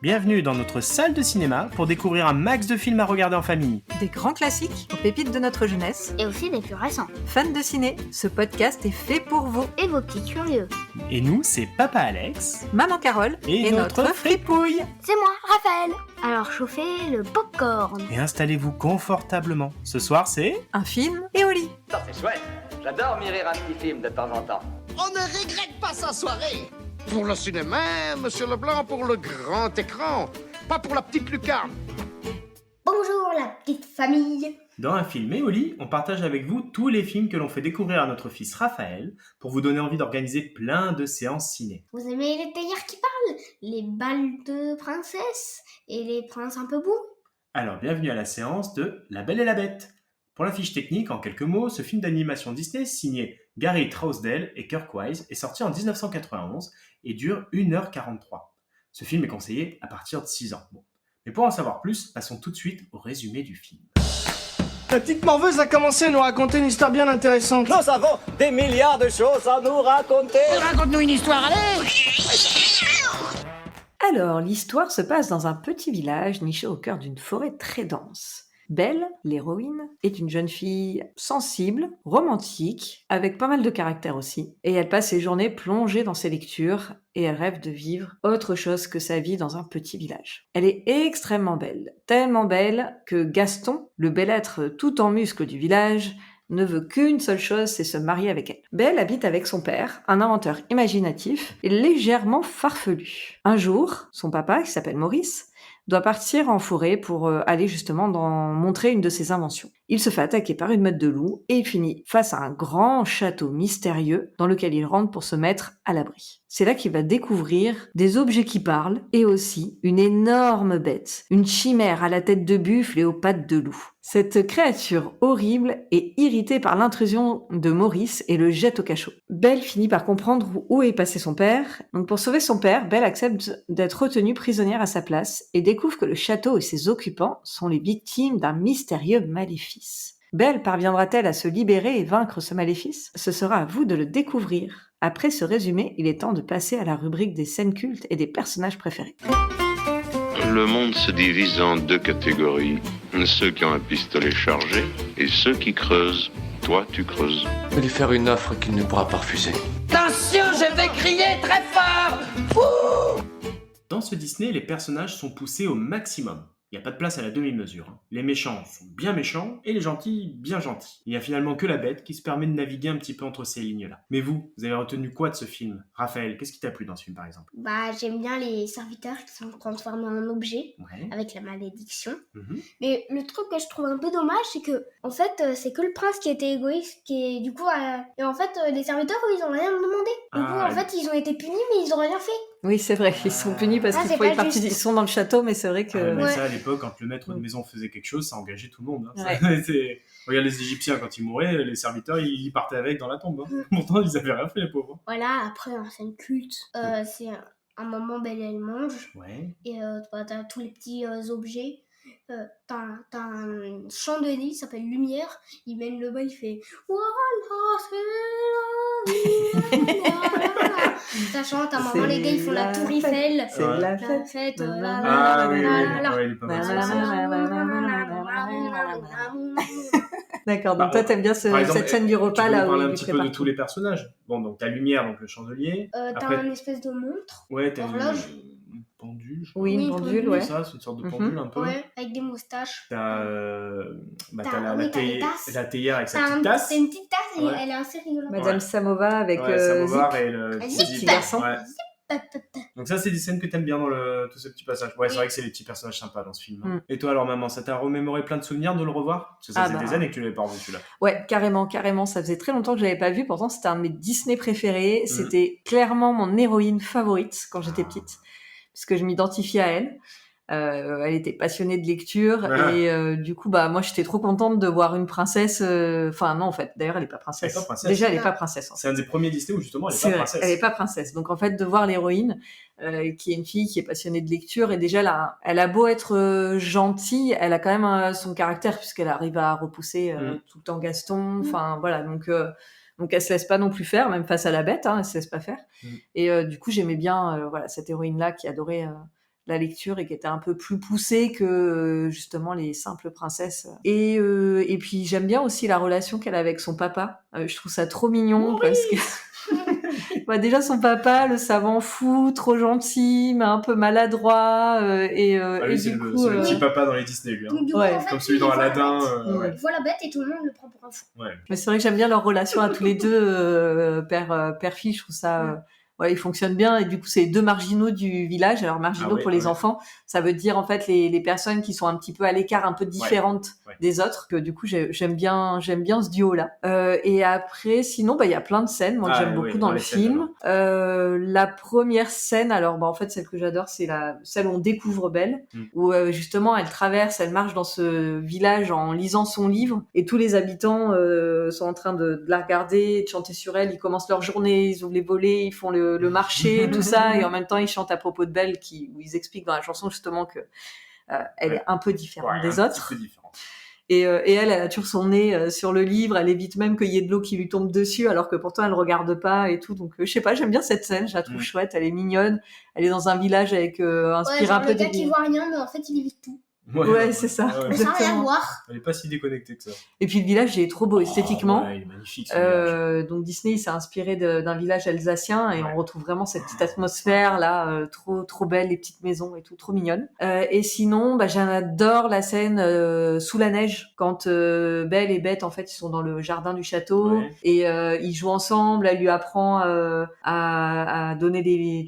Bienvenue dans notre salle de cinéma pour découvrir un max de films à regarder en famille. Des grands classiques aux pépites de notre jeunesse. Et aussi des plus récents. Fans de ciné, ce podcast est fait pour vous. Et vos petits curieux. Et nous, c'est Papa Alex Maman Carole et notre fripouille. C'est moi, Raphaël. Alors chauffez le popcorn. Et installez-vous confortablement. Ce soir, c'est... Un film et au lit. Ça c'est chouette. J'adore m'y rire un petit film de temps en temps. On ne regrette pas sa soirée. Pour le cinéma, Monsieur Leblanc, pour le grand écran, pas pour la petite lucarne. Bonjour la petite famille. Dans un film et au lit, on partage avec vous tous les films que l'on fait découvrir à notre fils Raphaël pour vous donner envie d'organiser plein de séances ciné. Vous aimez les théières qui parlent, les balles de princesse et les princes un peu bourrus? Alors bienvenue à la séance de La Belle et la Bête. Pour la fiche technique, en quelques mots, ce film d'animation Disney signé Gary Trousdale et Kirk Wise est sorti en 1991 et dure 1h43. Ce film est conseillé à partir de 6 ans. Bon. Mais pour en savoir plus, passons tout de suite au résumé du film. La petite morveuse a commencé à nous raconter une histoire bien intéressante. Nous avons des milliards de choses à nous raconter. Raconte-nous une histoire, allez. Alors, l'histoire se passe dans un petit village niché au cœur d'une forêt très dense. Belle, l'héroïne, est une jeune fille sensible, romantique, avec pas mal de caractère aussi. Et elle passe ses journées plongée dans ses lectures et elle rêve de vivre autre chose que sa vie dans un petit village. Elle est extrêmement belle, tellement belle que Gaston, le bel être tout en muscles du village, ne veut qu'une seule chose, c'est se marier avec elle. Belle habite avec son père, un inventeur imaginatif et légèrement farfelu. Un jour, son papa, qui s'appelle Maurice, doit partir en forêt pour aller justement montrer une de ses inventions. Il se fait attaquer par une meute de loups et il finit face à un grand château mystérieux dans lequel il rentre pour se mettre à l'abri. C'est là qu'il va découvrir des objets qui parlent et aussi une énorme bête, une chimère à la tête de buffle et aux pattes de loup. Cette créature horrible est irritée par l'intrusion de Maurice et le jette au cachot. Belle finit par comprendre où est passé son père. Donc pour sauver son père, Belle accepte d'être retenue prisonnière à sa place et découvre que le château et ses occupants sont les victimes d'un mystérieux maléfice. Belle parviendra-t-elle à se libérer et vaincre ce maléfice ? Ce sera à vous de le découvrir. Après ce résumé, il est temps de passer à la rubrique des scènes cultes et des personnages préférés. Le monde se divise en deux catégories. Ceux qui ont un pistolet chargé et ceux qui creusent. Toi, tu creuses. Je vais lui faire une offre qu'il ne pourra pas refuser. Attention, je vais crier très fort. Dans ce Disney, les personnages sont poussés au maximum. Il n'y a pas de place à la demi-mesure. Les méchants sont bien méchants et les gentils bien gentils. Il n'y a finalement que la bête qui se permet de naviguer un petit peu entre ces lignes-là. Mais vous avez retenu quoi de ce film ? Raphaël, qu'est-ce qui t'a plu dans ce film par exemple ? J'aime bien les serviteurs qui sont transformés en objets Ouais. avec la malédiction. Mhm. Mais le truc que je trouve un peu dommage, c'est que en fait, c'est que le prince qui était égoïste, qui est du coup, et en fait, les serviteurs, eux, ils ont rien demandé. Du coup, en fait, ils ont été punis, mais ils ont rien fait. Oui, c'est vrai, ils sont punis parce qu'ils c'est font une pas partie, juste. ils sont dans le château, mais c'est vrai que... Ah ouais, mais Ouais. ça, à l'époque, quand le maître de maison faisait quelque chose, ça engageait tout le monde. Hein. Ouais. Regarde les Égyptiens, quand ils mouraient, les serviteurs, ils partaient avec dans la tombe. Hein. Pourtant, ils avaient rien fait, les pauvres. Voilà, après, en scène culte, c'est un moment Belle elle mange. Ouais. Et t'as tous les petits objets. T'as un chandelier qui s'appelle Lumière. Il mène le bas, il fait Voilà, c'est la vie. Voilà. Ça chante, à un moment, les gars ils font la tour Eiffel. C'est Ouais. la La fête. fête. Ah oui, ouais, il est pas mal. D'accord, donc toi t'aimes bien Par exemple, cette scène du repas tu peux là nous où parler un il petit peu prépare de tous les personnages. Bon, donc t'as Lumière, donc le chandelier. T'as Après- un espèce de montre. Ouais, t'as Horloge. une pendule, je crois. Oui, une Oui, pendule, pendule. ouais. Ça, c'est une sorte de Mhm. pendule un peu. Ouais, avec des moustaches. T'as T'as les tasses. la théière avec sa T'as petite tasse. c'est une petite tasse et Ouais. elle est assez rigolote. Madame Ouais. Samova avec Ouais, Samovar Zip. et le Zip. petit garçon. Ouais. Donc ça, c'est des scènes que t'aimes bien dans tous ces petits passages. Ouais, c'est Oui. vrai que c'est les petits personnages sympas dans ce film. Mm. Et toi alors, maman, ça t'a remémoré plein de souvenirs de le revoir ? Parce que ça Ah faisait bah. des années que tu l'avais pas revu celui-là. Ouais, carrément. Ça faisait très longtemps que je l'avais pas vu. Pourtant, c'était un de mes Disney préférés. C'était clairement mon héroïne favorite quand j'étais petite, puisque je m'identifiais à elle. Elle était passionnée de lecture Ah. et du coup, moi, j'étais trop contente de voir une princesse. Enfin, non, en fait, d'ailleurs, elle est pas princesse. Elle est pas princesse. Déjà, elle est pas princesse. En fait. C'est un des premiers Disney où justement elle est C'est pas vrai, princesse. elle est pas princesse. Donc en fait, de voir l'héroïne, qui est une fille qui est passionnée de lecture, et déjà là, elle a beau être gentille, elle a quand même son caractère puisqu'elle arrive à repousser tout le temps Gaston. Enfin voilà, donc elle se laisse pas non plus faire, même face à la bête, elle se laisse pas faire. Et du coup, j'aimais bien cette héroïne là qui adorait la lecture et qui était un peu plus poussée que justement les simples princesses. Et puis j'aime bien aussi la relation qu'elle a avec son papa. Je trouve ça trop mignon parce que déjà son papa, le savant fou, trop gentil, mais un peu maladroit. Et c'est du le coup, petit papa dans les Disney, lui. Hein. Donc, du coup, Ouais. en fait, Comme celui lui, dans il voit Aladdin. la bête. Ouais. Il voit la bête et tout le monde le prend pour un fou. Ouais. mais c'est vrai que j'aime bien leur relation à tous les deux, père-fille. Je trouve ça, ils fonctionnent bien. Et du coup, c'est les deux marginaux du village. Alors, marginaux pour les enfants, ça veut dire en fait les personnes qui sont un petit peu à l'écart, un peu différentes des autres. Que du coup, j'aime bien ce duo-là. Et après, sinon, il y a plein de scènes moi que j'aime beaucoup dans le film. La première scène, alors en fait, celle que j'adore, c'est celle où on découvre Belle, où justement elle marche dans ce village en lisant son livre, et tous les habitants sont en train de la regarder, de chanter sur elle. Ils commencent leur journée, ils ouvrent les volets, ils font le marché, tout ça, et en même temps ils chantent à propos de Belle, où ils expliquent dans la chanson justement que elle est un peu différente des autres. Et elle a toujours son nez sur le livre, elle évite même qu'il y ait de l'eau qui lui tombe dessus, alors que pourtant elle regarde pas et tout. Donc je sais pas, j'aime bien cette scène, je la trouve chouette, elle est mignonne. Elle est dans un village avec inspiré un peu le gars qui voit rien, mais en fait il évite tout. Ouais, c'est ça. Ouais. Sans rien voir. Elle est pas si déconnectée que ça. Et puis le village est trop beau esthétiquement. Ouais, il est magnifique. Ce village. Donc Disney s'est inspiré d'un village alsacien, et on retrouve vraiment cette petite atmosphère là, trop belle, les petites maisons et tout, trop mignonne. Et sinon, j'adore la scène sous la neige, quand Belle et Bette en fait ils sont dans le jardin du château, et ils jouent ensemble. Elle lui apprend à donner les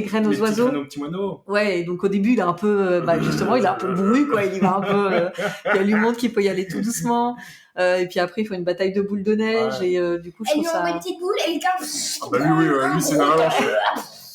graines aux oiseaux. Les petits moineaux. Ouais, et donc au début il a un peu justement il est un peu bourru, quoi. Il y va un peu, elle lui montre qu'il peut y aller tout doucement. Et puis après, il faut une bataille de boules de neige, et du coup, je trouve ça. Elle lui envoie une petite boule et il casse. Lui, c'est vraiment chouette.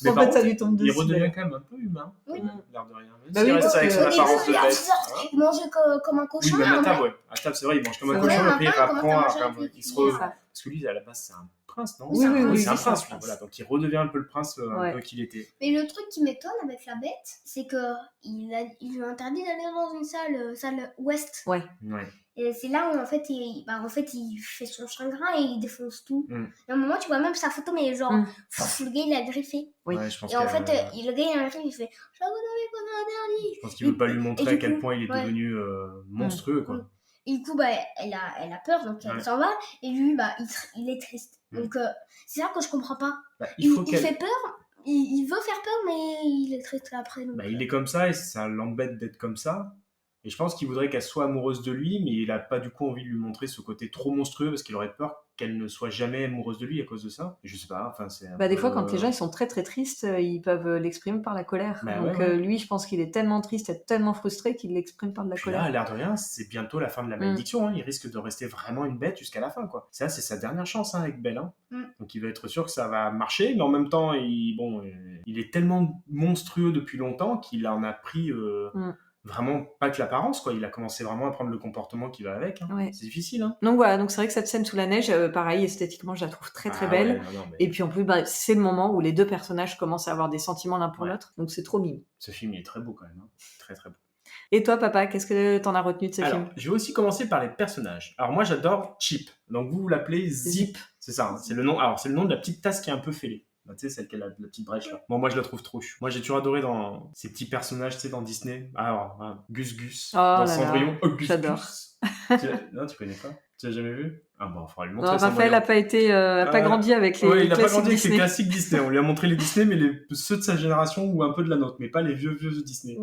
Mais en fait, ça lui tombe dessus. Il redevient quand même un peu humain. Oui. L'air de rien. Bah oui, reste avec son apparence de bête. Il mange comme un cochon. Oui, même à table, À table, c'est vrai, il mange comme un cochon, et puis il apprend à. Parce que lui, à la base, c'est un prince, non? Oui, c'est un prince, voilà. Donc il redevient un peu le prince un peu qu'il était. Mais le truc qui m'étonne avec la bête, c'est que il lui a interdit d'aller dans une salle ouest. Ouais. Et c'est là où en fait il fait son chagrin et il défonce tout. Et à un moment tu vois même sa photo, mais genre le gars il a griffé. Oui. Ouais, je pense et en fait le gars il a griffé, il fait je vous avais pas interdit. Je pense qu'il veut pas lui montrer à quel point il est devenu monstrueux, quoi. Et du coup elle a peur, donc elle s'en va, et lui il est triste. Donc c'est ça que je comprends pas. Il fait peur. Il veut faire peur, mais il est triste après. Donc... il est comme ça, et ça l'embête d'être comme ça. Et je pense qu'il voudrait qu'elle soit amoureuse de lui, mais il a pas du coup envie de lui montrer ce côté trop monstrueux, parce qu'il aurait peur qu'elle ne soit jamais amoureuse de lui à cause de ça. Et je sais pas, enfin c'est. Des fois, quand les gens ils sont très très tristes, ils peuvent l'exprimer par la colère. Donc lui, je pense qu'il est tellement triste et tellement frustré qu'il l'exprime par de la colère. Là, à l'air de rien, c'est bientôt la fin de la malédiction. Hein. Il risque de rester vraiment une bête jusqu'à la fin, quoi. Ça, c'est sa dernière chance avec Belle. Hein. Donc il va être sûr que ça va marcher, mais en même temps, il est tellement monstrueux depuis longtemps qu'il en a pris. Vraiment pas que l'apparence, quoi. Il a commencé vraiment à prendre le comportement qui va avec. Hein. C'est difficile. Hein. Donc voilà, donc c'est vrai que cette scène sous la neige, pareil, esthétiquement, je la trouve très très belle. Ouais, non, mais... Et puis en plus, c'est le moment où les deux personnages commencent à avoir des sentiments l'un pour l'autre. Donc c'est trop mignon. Ce film, il est très beau quand même. Hein. Très très beau. Et toi, papa, qu'est-ce que t'en as retenu de ce film? Je vais aussi commencer par les personnages. Alors moi, j'adore Chip. Donc vous l'appelez Zip. C'est ça. Hein. C'est le nom. Alors c'est le nom de la petite tasse qui est un peu fêlée. Tu sais, celle qui a la petite brèche là. Bon, moi je la trouve trop chou. Moi j'ai toujours adoré dans ces petits personnages, tu sais, dans Disney. Alors, Gus, dans Cendrillon. Oh, Gus, j'adore. Non, tu connais pas? Tu l'as jamais vu? Ah bon, il faudra lui montrer. Raphaël a pas grandi avec les classiques Disney. Il a pas grandi avec les classiques Disney. On lui a montré les Disney, mais ceux de sa génération ou un peu de la nôtre, mais pas les vieux Disney.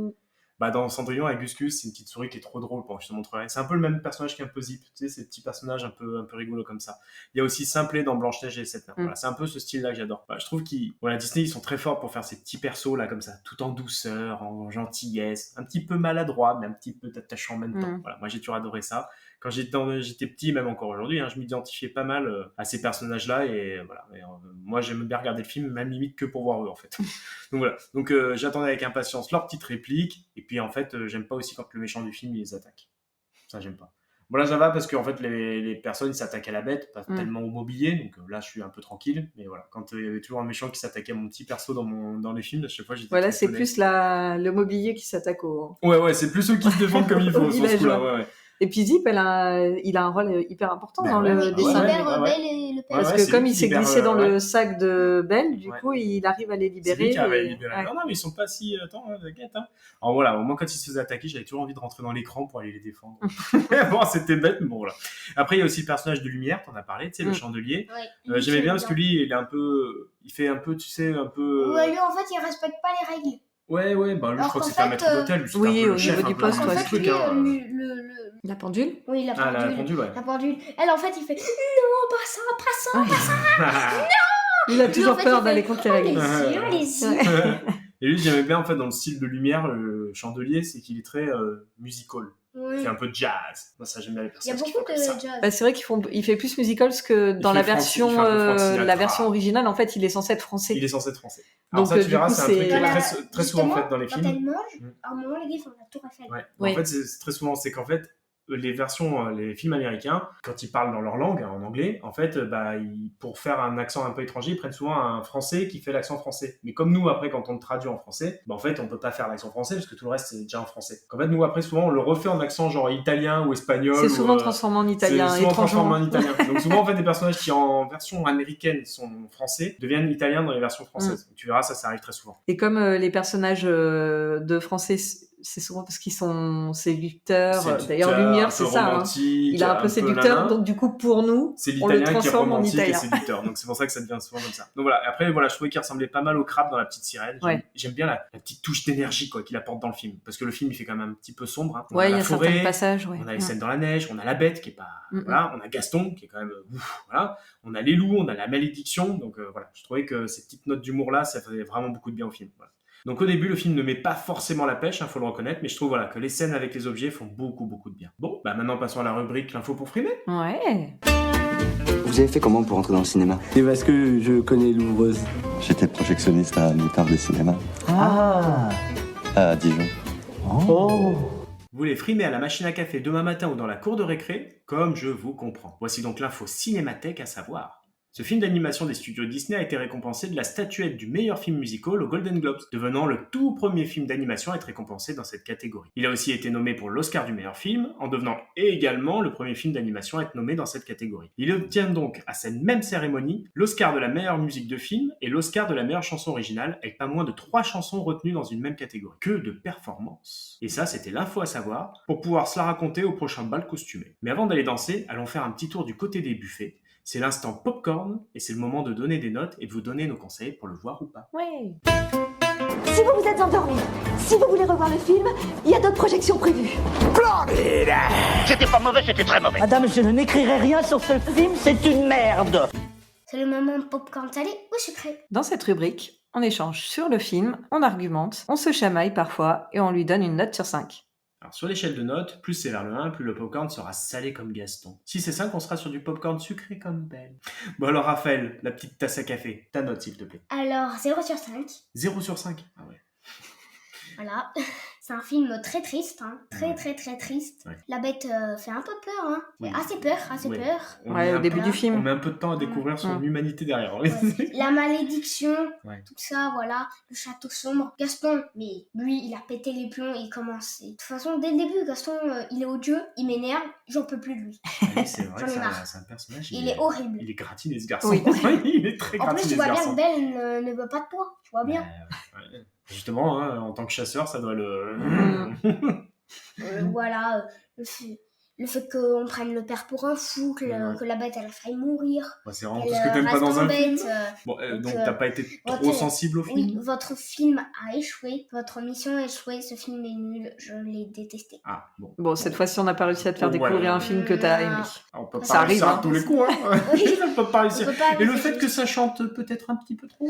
Dans Cendrillon, avec Gus, c'est une petite souris qui est trop drôle. Bon, je te montrerai. C'est un peu le même personnage qu'un peu Zip. Tu sais, ces petits personnages un peu rigolos comme ça. Il y a aussi Simplet dans Blanche-Neige et les 7 Nains. Voilà, c'est un peu ce style-là que j'adore. Je trouve Disney, ils sont très forts pour faire ces petits persos là, comme ça, tout en douceur, en gentillesse, un petit peu maladroit, mais un petit peu attachant en même temps. Voilà, moi j'ai toujours adoré ça. Quand j'étais petit, même encore aujourd'hui, je m'identifiais pas mal à ces personnages-là, et voilà. Moi, j'aime bien regarder le film, même limite que pour voir eux, en fait. Donc voilà. Donc j'attendais avec impatience leurs petites répliques, et puis en fait, j'aime pas aussi quand le méchant du film il les attaque. Ça, j'aime pas. Bon, là, ça va parce qu'en fait, les personnes s'attaquent à la bête, pas tellement au mobilier, donc là, je suis un peu tranquille. Mais voilà, quand il y avait toujours un méchant qui s'attaquait à mon petit perso dans les films, à chaque fois, j'étais. Voilà, c'est plus le mobilier qui s'attaque au. Ouais, c'est plus ceux qui se défendent comme il faut, sur ce coup-là. Ouais. Et puis Zip, il a un rôle hyper important dans le dessin. Il libère Belle et le père. Parce que comme il s'est glissé dans le sac de Belle, du coup, il arrive à les libérer. C'est lui qui arrive à les libérer. Non, mais ils sont pas si... Attends, t'inquiète. Alors voilà, au moins quand ils se faisaient attaquer, j'avais toujours envie de rentrer dans l'écran pour aller les défendre. Bon, c'était bête, mais bon, voilà. Après, il y a aussi le personnage de Lumière, t'en as parlé, tu sais, le chandelier. Ouais, j'aimais bien parce que lui, il est un peu... Il fait un peu, tu sais, un peu... Ouais, lui, en fait, il respecte pas les règles. Ouais, bah lui, je crois que c'était un maître d'hôtel. Oui, au niveau du poste, en fait, lui, la pendule. Oui, la pendule. La pendule, ouais. La pendule. Elle, en fait, il fait non, pas ça. Non. Il a toujours peur d'aller contre les règles. Allez-y. Et lui, j'aimais bien, en fait, dans le style de Lumière, le chandelier, c'est qu'il est très musical. Il fait un peu de jazz. Moi, ça, j'aime bien les personnages. Il y a beaucoup de jazz. Bah, c'est vrai qu'il fait plus musical parce que dans la version originale, en fait, il est censé être français. Alors donc, ça, tu verras, c'est un truc qui est très souvent fait dans les films. Quand elle mange, à un moment, les gars, ils font la tour Eiffel. Ouais. En fait, c'est très souvent, c'est qu'en fait, les films américains, quand ils parlent dans leur langue, en anglais, en fait, pour faire un accent un peu étranger, ils prennent souvent un français qui fait l'accent français. Mais comme nous, après, quand on le traduit en français, en fait, on peut pas faire l'accent français parce que tout le reste, c'est déjà en français. En fait, nous, après, souvent, on le refait en accent genre italien ou espagnol. C'est souvent transformé en italien. C'est souvent transformé en italien. Donc, souvent, en fait, des personnages qui, en version américaine, sont français, deviennent italiens dans les versions françaises. Donc, tu verras, ça arrive très souvent. Et comme les personnages de français... C'est souvent parce qu'ils sont séducteurs. D'ailleurs, Lumière, c'est ça. Il est un peu séducteur. Donc, du coup, pour nous, c'est on le l'italien qui est transforme en romantique italien. et séducteur. Donc, c'est pour ça que ça devient souvent comme ça. Donc, voilà. Après, je trouvais qu'il ressemblait pas mal au crabe dans La Petite Sirène. J'aime bien la petite touche d'énergie qu'il apporte dans le film. Parce que le film, il fait quand même un petit peu sombre. On a il y la a forêt, certains passages. On a les scènes dans la neige. On a la bête qui est pas... Voilà. On a Gaston qui est quand même... Voilà. On a les loups. On a la malédiction. Donc, voilà. Je trouvais que ces petites notes d'humour-là, ça faisait vraiment beaucoup de bien au film. Voilà. Donc au début, le film ne met pas forcément la pêche, faut le reconnaître, mais je trouve que les scènes avec les objets font beaucoup de bien. Bon, maintenant passons à la rubrique l'info pour frimer. Ouais. Vous avez fait comment pour entrer dans le cinéma? C'est parce que je connais l'ouvreuse. J'étais projectionniste à Moutarde des cinémas. À Dijon. Vous voulez frimer à la machine à café demain matin ou dans la cour de récré? Comme je vous comprends. Voici donc l'info cinémathèque à savoir. Ce film d'animation des studios Disney a été récompensé de la statuette du meilleur film musical aux Golden Globes, devenant le tout premier film d'animation à être récompensé dans cette catégorie. Il a aussi été nommé pour l'Oscar du meilleur film, en devenant également le premier film d'animation à être nommé dans cette catégorie. Il obtient donc à cette même cérémonie l'Oscar de la meilleure musique de film et l'Oscar de la meilleure chanson originale, avec pas moins de 3 chansons retenues dans une même catégorie. Que de performance! Et ça, c'était l'info à savoir, pour pouvoir se la raconter au prochain bal costumé. Mais avant d'aller danser, allons faire un petit tour du côté des buffets. C'est l'instant popcorn et c'est le moment de donner des notes et de vous donner nos conseils pour le voir ou pas. Ouais. Si vous vous êtes endormi, si vous voulez revoir le film, il y a d'autres projections prévues. C'était pas mauvais, c'était très mauvais. Madame, je n'écrirai rien sur ce film, c'est une merde. C'est le moment popcorn salé ou sucré. Dans cette rubrique, on échange sur le film, on argumente, on se chamaille parfois et on lui donne une note sur 5. Alors sur l'échelle de notes, plus c'est vers le 1, plus le popcorn sera salé comme Gaston. Si c'est 5, on sera sur du popcorn sucré comme Belle. Bon alors Raphaël, la petite tasse à café, ta note s'il te plaît. Alors 0 sur 5. 0 sur 5? Ah ouais. Voilà, c'est un film très triste, très triste. Ouais. La bête fait un peu peur, oui. Assez peur. Au début du film. On met un peu de temps à découvrir son humanité derrière. Ouais. La malédiction, tout ça, voilà, le château sombre. Gaston, mais lui, il a pété les plombs, il commence. De toute façon, dès le début, Gaston, il est odieux, il m'énerve, j'en peux plus de lui. Oui, c'est vrai, c'est un personnage. Il est horrible. Il est gratiné ce garçon. Oui. Il est très gratiné. En plus, tu vois bien que Belle ne veut pas de toi, tu vois bien. Ouais. Justement, en tant que chasseur, ça doit le... Voilà, le fait qu'on prenne le père pour un fou, que la bête elle a failli mourir. C'est vraiment tout ce que t'aimes pas dans un film. Donc t'as pas été trop sensible au film. Oui, votre film a échoué, votre mission a échoué, ce film est nul, je l'ai détesté. Bon, cette fois-ci on n'a pas réussi à te faire découvrir un film que t'as aimé. On peut pas réussir à tous les coups. On peut pas réussir. Et le fait que ça chante peut-être un petit peu trop.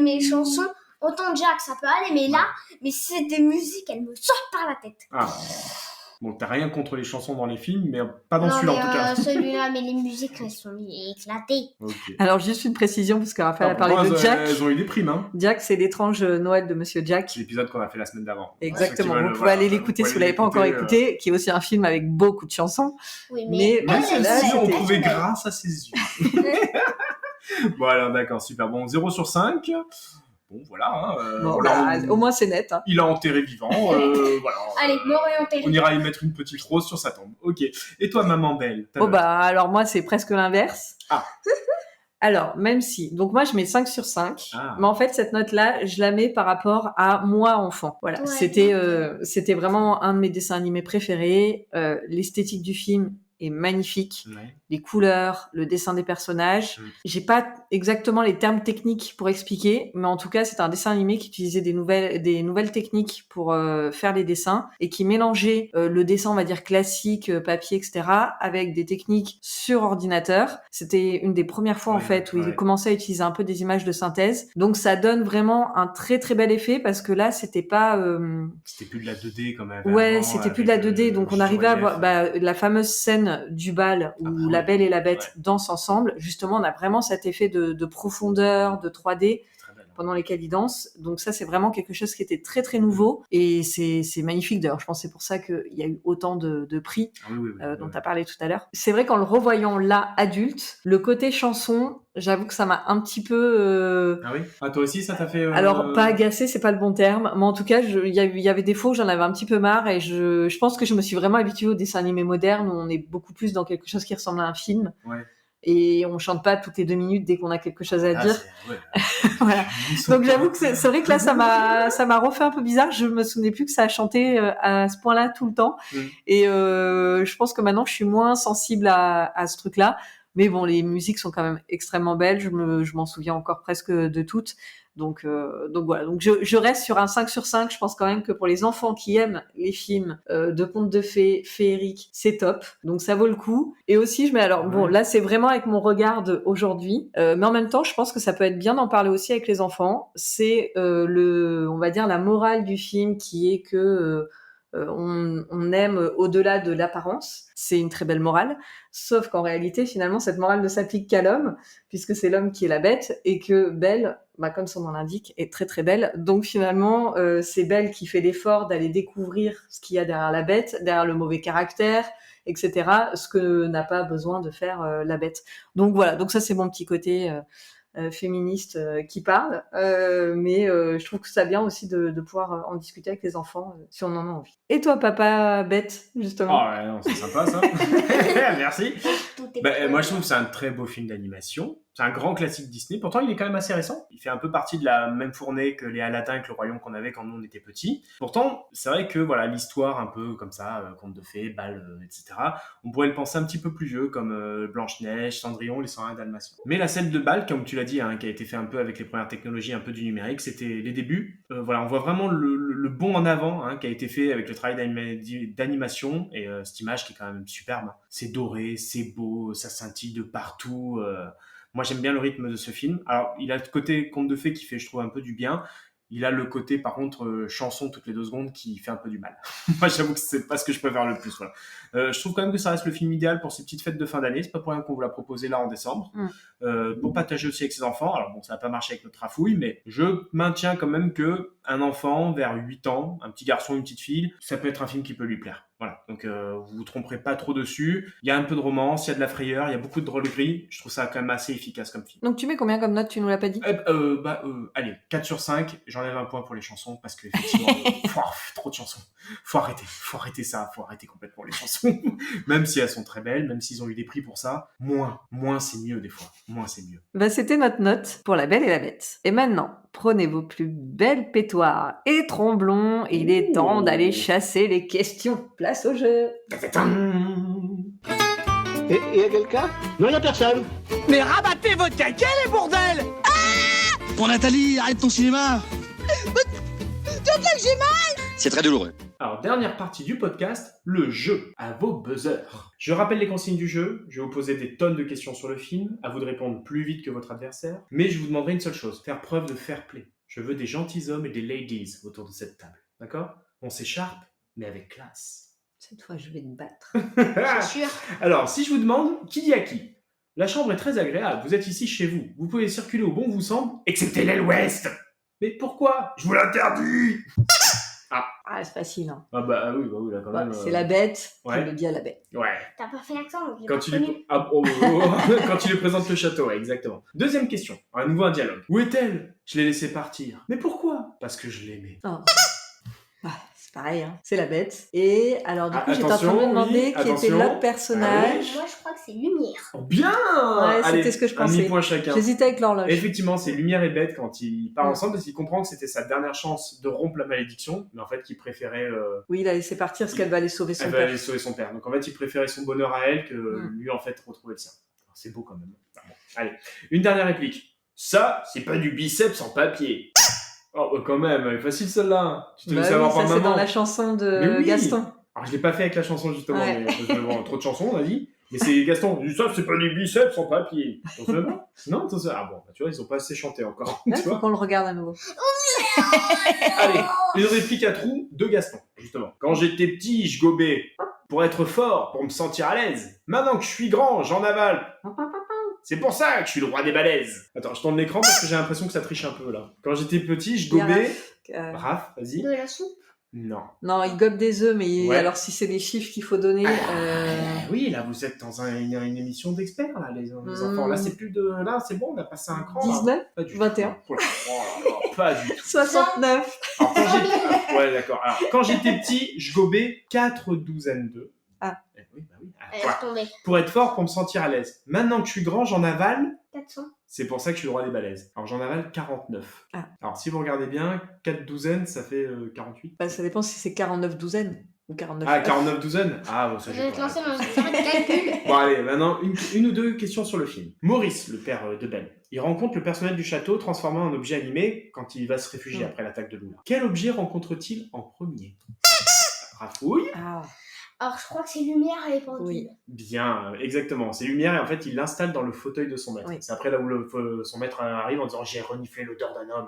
Mes chansons. Autant Jack, ça peut aller, mais là, c'est des musiques, elles me sortent par la tête. Bon, t'as rien contre les chansons dans les films, mais pas dans celui-là en tout cas. Celui-là, mais les musiques, elles sont éclatées. Okay. Alors, juste une précision, parce que Raphaël a parlé de Jack. Elles ont eu des primes. Jack, c'est l'étrange Noël de Monsieur Jack. C'est l'épisode qu'on a fait la semaine d'avant. Exactement, vous pouvez aller l'écouter si vous ne l'avez pas encore écouté, qui est aussi un film avec beaucoup de chansons. Oui, mais celle-ci, on trouvait grâce à ses yeux. Bon, alors d'accord, super. Bon, 0 sur 5. bon, voilà. Au moins, c'est net. Hein. Il l'a enterré vivant. Voilà. Allez, mort et enterré. On ira y mettre une petite rose sur sa tombe. Ok. Et toi, maman Belle? Alors moi, c'est presque l'inverse. Ah. Alors, même si... Donc moi, je mets 5 sur 5. Mais en fait, cette note-là, je la mets par rapport à moi, enfant. Voilà, ouais. C'était vraiment un de mes dessins animés préférés. L'esthétique du film est magnifique. Ouais. Les couleurs, le dessin des personnages. J'ai pas exactement les termes techniques pour expliquer, mais en tout cas, c'est un dessin animé qui utilisait des nouvelles techniques pour faire les dessins et qui mélangeait le dessin, on va dire, classique, papier, etc., avec des techniques sur ordinateur. C'était une des premières fois, en fait, où il commençait à utiliser un peu des images de synthèse. Donc, ça donne vraiment un très, très bel effet parce que là, c'était pas... C'était plus de la 2D, quand même. Ouais, c'était plus de la 2D. Donc, on arrivait à voir la fameuse scène du bal où la Belle et la Bête dansent ensemble. Justement, on a vraiment cet effet de profondeur, de 3D pendant lesquels ils dansent. Donc ça, c'est vraiment quelque chose qui était très, très nouveau. Et c'est magnifique. D'ailleurs, je pense que c'est pour ça qu'il y a eu autant de prix dont tu as parlé tout à l'heure. C'est vrai qu'en le revoyant là, adulte, le côté chanson, j'avoue que ça m'a un petit peu... Ah oui? Ah, toi aussi, ça t'a fait... Alors, pas agacé, c'est pas le bon terme. Mais en tout cas, il y avait des fois où j'en avais un petit peu marre. Et je pense que je me suis vraiment habituée aux dessins animés modernes où on est beaucoup plus dans quelque chose qui ressemble à un film. Ouais. Et on chante pas toutes les 2 minutes dès qu'on a quelque chose à dire. Voilà. Donc j'avoue que c'est vrai que là ça m'a refait un peu bizarre. Je me souvenais plus que ça a chanté à ce point-là tout le temps. Et je pense que maintenant je suis moins sensible à ce truc-là. Mais bon, les musiques sont quand même extrêmement belles. Je m'en souviens encore presque de toutes. Donc voilà. Donc je reste sur un 5 sur 5. Je pense quand même que pour les enfants qui aiment les films de contes de fées, féeriques, c'est top. Donc ça vaut le coup. Et aussi, bon, là c'est vraiment avec mon regard d'aujourd'hui. Mais en même temps, je pense que ça peut être bien d'en parler aussi avec les enfants. C'est on va dire la morale du film qui est que on aime au-delà de l'apparence. C'est une très belle morale. Sauf qu'en réalité, finalement, cette morale ne s'applique qu'à l'homme, puisque c'est l'homme qui est la bête, et que Belle, comme son nom l'indique, est très très belle. Donc finalement, c'est Belle qui fait l'effort d'aller découvrir ce qu'il y a derrière la bête, derrière le mauvais caractère, etc. Ce que n'a pas besoin de faire la bête. Donc voilà, donc ça c'est mon petit côté... féministe qui parle, mais je trouve que ça bien aussi de pouvoir en discuter avec les enfants si on en a envie. Et toi, papa bête, justement? Ah ouais, non, c'est sympa ça. Merci. Moi, je trouve que c'est un très beau film d'animation. C'est un grand classique Disney. Pourtant, il est quand même assez récent. Il fait un peu partie de la même fournée que les Aladdin avec le Royaume qu'on avait quand nous on était petits. Pourtant, c'est vrai que voilà, l'histoire un peu comme ça, conte de fées, bal, etc. On pourrait le penser un petit peu plus vieux, comme Blanche-Neige, Cendrillon, les 101 Dalmatiens. Mais la scène de bal, comme tu l'as dit, qui a été fait un peu avec les premières technologies, un peu du numérique, c'était les débuts. Voilà, on voit vraiment le bond en avant qui a été fait avec le travail d'animation et cette image qui est quand même superbe. C'est doré, c'est beau, ça scintille de partout. Moi, j'aime bien le rythme de ce film. Alors, il a le côté conte de fées qui fait, je trouve, un peu du bien. Il a le côté, par contre, chanson toutes les 2 secondes qui fait un peu du mal. Moi, j'avoue que c'est pas ce que je préfère le plus. Voilà. Je trouve quand même que ça reste le film idéal pour ces petites fêtes de fin d'année. C'est pas pour rien qu'on vous l'a proposé là en décembre. Pour partager aussi avec ses enfants. Alors bon, ça n'a pas marché avec notre rafouille, mais je maintiens quand même que un enfant vers 8 ans, un petit garçon, une petite fille, ça peut être un film qui peut lui plaire. Voilà, donc vous vous tromperez pas trop dessus. Il y a un peu de romance, il y a de la frayeur, il y a beaucoup de drôlerie. Je trouve ça quand même assez efficace comme film. Donc tu mets combien comme note? Tu nous l'as pas dit? Allez, 4 sur 5. J'enlève un point pour les chansons parce que effectivement, trop de chansons. Faut arrêter ça, faut arrêter complètement les chansons. Même si elles sont très belles, même s'ils ont eu des prix pour ça, moins c'est mieux des fois. Moins c'est mieux. C'était notre note pour La Belle et la Bête. Et maintenant, prenez vos plus belles pétoires et tromblons. Il est temps d'aller chasser les questions. Place au jeu. Et y a quelqu'un? Non, y a personne. Mais rabattez votre caquet, les bordels! Bon, Nathalie, arrête ton cinéma! J'ai mal! C'est très douloureux. Alors, dernière partie du podcast, le jeu, à vos buzzers. Je rappelle les consignes du jeu, je vais vous poser des tonnes de questions sur le film, à vous de répondre plus vite que votre adversaire, mais je vous demanderai une seule chose, faire preuve de fair play. Je veux des gentilshommes et des ladies autour de cette table, d'accord? On s'écharpe, mais avec classe. Cette fois, je vais te battre. C'est sûr. Alors, si je vous demande, qui dit à qui? La chambre est très agréable, vous êtes ici chez vous, vous pouvez circuler au bon vous semble, excepté l'aile ouest. Mais pourquoi? Je vous l'interdis. c'est facile. Hein. Ah bah oui, là quand même. C'est la bête qui Ouais. le dit à la bête. Ouais. T'as pas fait l'accent, donc j'ai Quand pas tu, connu. lui... Quand tu lui présentes le château, ouais, exactement. Deuxième question, à nouveau un dialogue. Où est-elle? Je l'ai laissée partir. Mais pourquoi? Parce que je l'aimais. Oh. C'est pareil, hein. C'est la bête. Et alors du coup, j'étais en train de attention, me demander qui était l'autre personnage. Moi, je crois que c'est Lumière. Oh, bien. Ouais, Allez, c'était ce que je un pensais. demi-point chacun. J'hésitais avec l'horloge. Effectivement, c'est Lumière et Bête quand ils partent ensemble parce qu'il comprend que c'était sa dernière chance de rompre la malédiction, mais en fait qu'il préférait... Oui, il a laissé partir parce qu'elle va aller sauver son elle père. va aller sauver son père. Donc en fait, il préférait son bonheur à elle que lui en fait retrouver le sien. Alors, c'est beau quand même. Enfin, bon. Allez, une dernière réplique. Ça, c'est pas du biceps en papier. Oh, bah, quand même, elle est facile celle-là. Tu te laisses avoir par ça maman. c'est dans la chanson de Gaston. Alors je l'ai pas fait avec la chanson justement, Ouais. mais parce que bon, trop de chansons on a dit. Mais c'est Gaston. Ça, c'est pas du biceps en papier. T'en souviens pas? Non, t'en souviens. Ah bon, bah, tu vois, ils ont pas assez chanté encore. Ouais, tu faut vois. qu'on le regarde à nouveau. Allez, une réplique à trous de Gaston, justement. Quand j'étais petit, je gobais pour être fort, pour me sentir à l'aise. Maintenant que je suis grand, j'en avale. C'est pour ça que je suis le roi des balaises. Attends, je tourne l'écran parce que j'ai l'impression que ça triche un peu là. Quand j'étais petit, je gobais. Raph, vas-y. De la soupe? Non. Non, il gobe des œufs, mais Ouais. alors si c'est des chiffres qu'il faut donner... Oui, là vous êtes dans une émission d'experts là, les enfants. Là c'est plus de... Là c'est bon, on a passé un cran. 19, Pas du tout. 21. Oh là là, pas du tout. 69. Alors, quand j'étais... Ouais, d'accord. Alors, quand j'étais petit, je gobais 4 douzaines d'œufs. Ah. Oui, bah oui. Elle est retombée. Pour être fort, pour me sentir à l'aise. Maintenant que je suis grand, j'en avale. 400. C'est pour ça que je suis le roi des balaises. Alors j'en avale 49. Ah. Alors si vous regardez bien, 4 douzaines, ça fait 48. Bah, ça dépend si c'est 49 douzaines ou 49 Ah, œufs. 49 douzaines. Ah, bon, ça Je j'ai vais te pas. lancer dans une série de calculs. Bon allez, maintenant une ou deux questions sur le film. Maurice, le père de Ben, il rencontre le personnel du château transformé en objet animé quand il va se réfugier après l'attaque de Luna. Quel objet rencontre-t-il en premier? Rafouille. Ah. Alors, je crois que c'est Lumière à l'époque. Oui. Bien, exactement. C'est Lumière et en fait il l'installe dans le fauteuil de son maître. Oui. C'est après là où son maître arrive en disant j'ai reniflé l'odeur d'un homme.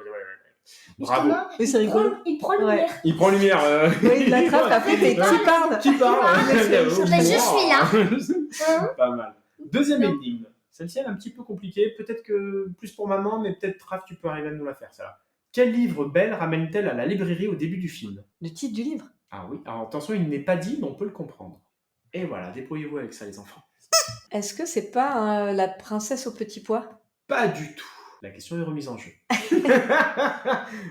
Bravo. Oui, c'est rigolo. Il prend Lumière. Il prend Lumière. Oui, il l'attrape après, mais qui parle? Qui parle? Je suis là. Pas mal. Deuxième énigme. Celle-ci elle est un petit peu compliquée. Peut-être que plus pour maman, mais peut-être Raph, tu peux arriver à nous la faire, ça. Quel livre Belle ramène-t-elle à la librairie au début du film? Le titre du livre? Ah oui, alors attention, il n'est pas dit, mais on peut le comprendre. Et voilà, débrouillez-vous avec ça, les enfants. Est-ce que c'est pas la princesse au petit pois? Pas du tout. La question est remise en jeu.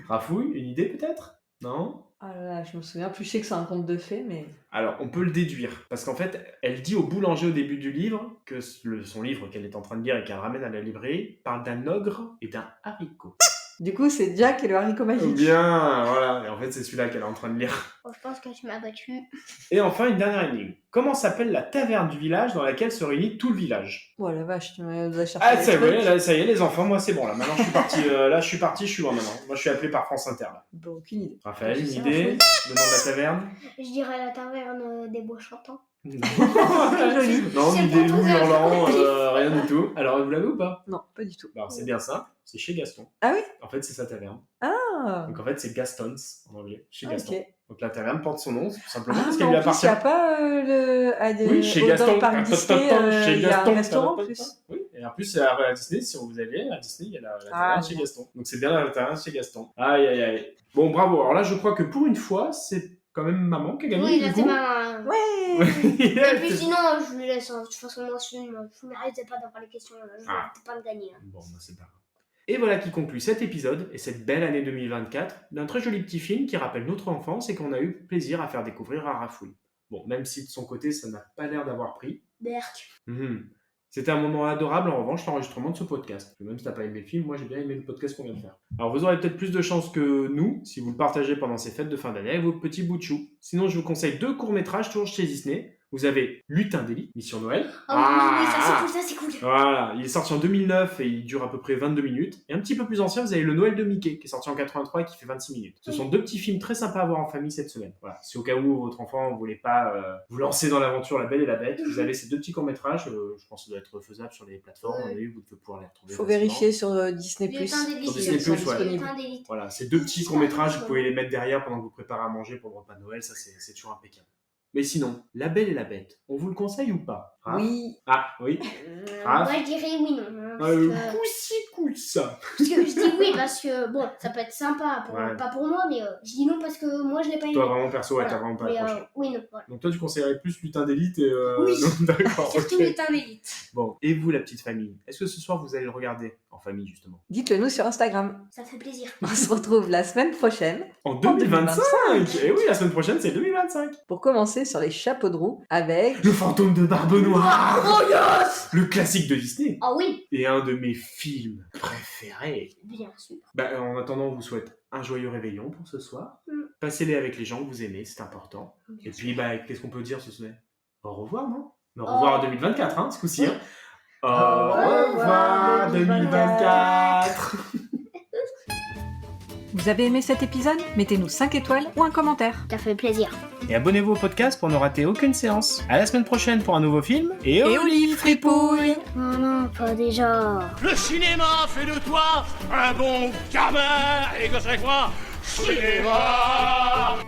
Rafouille, une idée peut-être? Non? Ah là là, je me souviens plus, je sais que c'est un conte de fées, mais... Alors, on peut le déduire, parce qu'en fait, elle dit au boulanger au début du livre que son livre qu'elle est en train de lire et qu'elle ramène à la librairie parle d'un ogre et d'un haricot. Du coup, c'est Jack et le haricot magique. Bien, voilà. Et en fait, c'est celui-là qu'elle est en train de lire. Bon, je pense que tu m'as battu. Et enfin, une dernière énigme. Comment s'appelle la taverne du village dans laquelle se réunit tout le village? Oh la vache, tu m'as cherché. Ah, ça y est, les enfants, moi c'est bon. Là, maintenant, je suis parti, je suis loin maintenant. Moi, je suis appelé par France Inter. Là. Bon, aucune idée. Raphaël, une idée? Le nom de la taverne? Je dirais la taverne des bois chantants. Non, Joli. non C'est ni pas des loups tout hurlants, rien du tout. Alors, vous l'avez ou pas? Non, pas du tout. Alors, c'est bien ça. C'est chez Gaston. Ah oui? En fait, c'est sa taverne. Ah. Donc, en fait, c'est Gaston's en anglais. Chez Ok. Gaston. Donc, la taverne porte son nom, tout simplement, Ah, parce mais qu'elle lui en plus, appartient. il n'y a pas Oui, chez au Gaston. Parc Disney, Chez il y a Gaston. un restaurant en plus. Oui, et en plus, à Disney, si vous allez à Disney, il y a la taverne chez Gaston. Donc, c'est bien la taverne chez Gaston. Aïe, aïe, aïe. Bon, bravo. Alors là, je crois que pour une fois, c'est quand même maman qui a gagné. Oui, du là, coup. c'est maman. Ouais. Et puis sinon, je lui laisse. De toute façon, moi, je ne m'arrêtais pas d'avoir les questions. Je ne m'arrêtais pas de gagner. Bon, bah, c'est pas grave. Et voilà qui conclut cet épisode et cette belle année 2024 d'un très joli petit film qui rappelle notre enfance et qu'on a eu plaisir à faire découvrir à Rafouille. Bon, même si de son côté, ça n'a pas l'air d'avoir pris. Berk. C'était un moment adorable, en revanche, l'enregistrement de ce podcast. Même si t'as pas aimé le film, moi j'ai bien aimé le podcast qu'on vient de faire. Alors vous aurez peut-être plus de chance que nous, si vous le partagez pendant ces fêtes de fin d'année avec vos petits bouts de chou. Sinon, je vous conseille 2 courts-métrages toujours chez Disney. Vous avez Lutin d'Élite, Mission Noël. Oh oui, ça c'est cool. Voilà, il est sorti en 2009 et il dure à peu près 22 minutes. Et un petit peu plus ancien, vous avez Le Noël de Mickey, qui est sorti en 83 et qui fait 26 minutes. Ce sont 2 petits films très sympas à voir en famille cette semaine. Voilà, si au cas où votre enfant ne voulait pas vous lancer dans l'aventure La Belle et la Bête, vous avez ces 2 petits courts-métrages. Je pense que ça doit être faisable sur les plateformes. Vous devez pouvoir les retrouver. Faut vérifier sur Disney+. Sur Disney+, ouais. Voilà, ces 2 petits courts-métrages, vous pouvez les mettre derrière pendant que vous préparez à manger pour le repas de Noël. Ça, c'est toujours impeccable. Mais sinon, La Belle et la Bête, on vous le conseille ou pas? Oui. Ah, oui. Moi, je dirais oui, non. Cool ça. Parce que je dis oui, parce que bon, ça peut être sympa, pas pour moi, mais je dis non parce que moi, je l'ai pas aimé. Toi, vraiment perso, t'as vraiment pas accroché. Oui, non. Voilà. Donc toi, tu conseillerais plus Lutin d'élite et... Oui, non, d'accord, surtout Lutin d'élite. Bon, et vous, la petite famille, est-ce que ce soir, vous allez le regarder en famille, justement? Dites-le nous sur Instagram. Ça fait plaisir. On se retrouve la semaine prochaine. En 2025. Et oui, la semaine prochaine, c'est 2025. Pour commencer sur les chapeaux de roue avec... Le fantôme de Barbe Noire. Oh yes. Le classique de Disney. Ah oui. Et un de mes films préférés. Bien sûr. En attendant, on vous souhaite un joyeux réveillon pour ce soir. Passez-les avec les gens que vous aimez, c'est important. Et puis, qu'est-ce qu'on peut dire ce soir? Au revoir, non? Mais au revoir en 2024, ce coup-ci. Oui. Au revoir 2024. Vous avez aimé cet épisode? Mettez-nous 5 étoiles ou un commentaire. Ça fait plaisir. Et abonnez-vous au podcast pour ne rater aucune séance. À la semaine prochaine pour un nouveau film. Et au livre fripouille. Non, pas déjà. Le cinéma fait de toi un bon gamin. Et que c'est quoi? Cinéma.